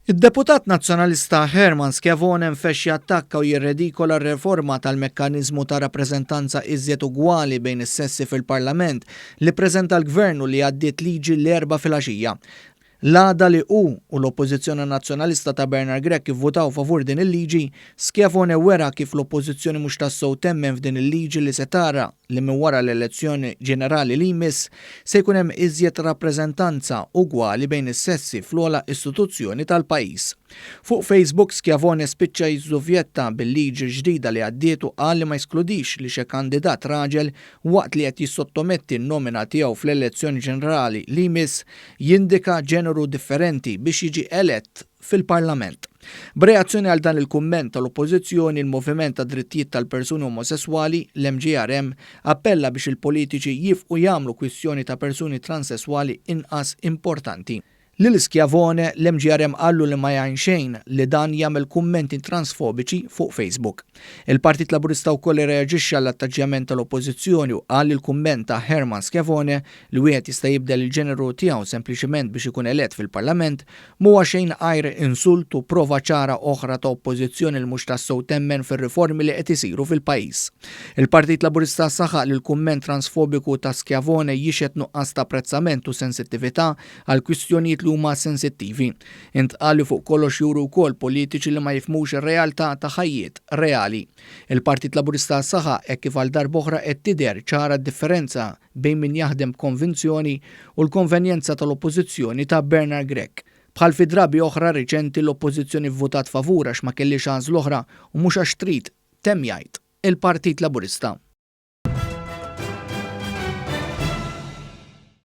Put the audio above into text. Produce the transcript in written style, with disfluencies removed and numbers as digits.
Id-deputat nazzjonalista Herman Schiavone mfexxi attakka u jirredikola r-reforma tal-mekkaniżmu ta' rappreżentanza iżjed ugwali bejn is-sessi fil-Parlament li ppreżenta l-Gvern u li għaddiet liġi l-erba' filgħaxija. L-għada li u l-Oppożizzjoni Nazzjonalista ta' Bernard Gregg ivvutaw favur din il-liġi, Schiavone wera kif l-Oppożizzjoni mhux tassew temmen f'din il-liġi li se tara li minn wara l-elezzjoni ġenerali li jmiss se jkun hemm iżjed rappreżentanza ugwali bejn is-sessi fl-ogħla istituzzjoni tal-pajjiż. Fuq Facebook Schiavone spiċċa jiżżuvjetta bil-liġi ġdida li għaddietu qal li ma jskludix li xi kandidat raġel waqt li qed jissottometti n-nomina tiegħu fl-elezzjoni ġenerali li jmiss jindika ġeneru differenti biex jiġi elett fil-Parlament. B'reazzjoni għal dan il-kumment tal-Oppożizzjoni, il-Moviment ta' Drittijiet tal-Persuni Omosessuali, l-MGRM, appella biex il-politiċi jifqu jagħmlu kwistjoni ta' persuni transessuali inqas importanti. Lil Schiavone l-MGRM qallu li ma jgħin xejn li dan jagħmel kummenti transfobiċi fuq Facebook. Il-Partit Laburista wkoll irreaġixxa għall-attaġġjament tal-Oppożizzjoni u qal il-kumment ta' Herman Schiavone li wieħed jista' jibdel il-ġeneru tiegħu sempliċement biex ikun elett fil-Parlament mhuwa xejn għajr insult u prova ċara oħra ta' oppożizzjoni li mhux tassew temmen fir-riformi li qed isiru fil-pajjiż. Il-Partit Laburista saħaq li l-kumment transfobiku ta' Schiavone jixed nuqqas ta' apprezzament u sensittività għal kwistjonijiet li huma sensittivi. Intqalu fuq kollox juru wkoll politiċi li ma jifhmux ir-realtà ta' ħajjiet reali. Il-Partit Laburista saħaq hekk kif għal darb'oħra qed tidher ċara differenza bejn min jaħdem konvinzjoni u l-konvenjenza tal-Oppożizzjoni ta' Bernard Gregg. Bħal fi drabi oħra riċenti l-Oppożizzjoni vvutat favur għax ma kellix għażla oħra u mhux għax trid temm jgħid il-Partit Laburista.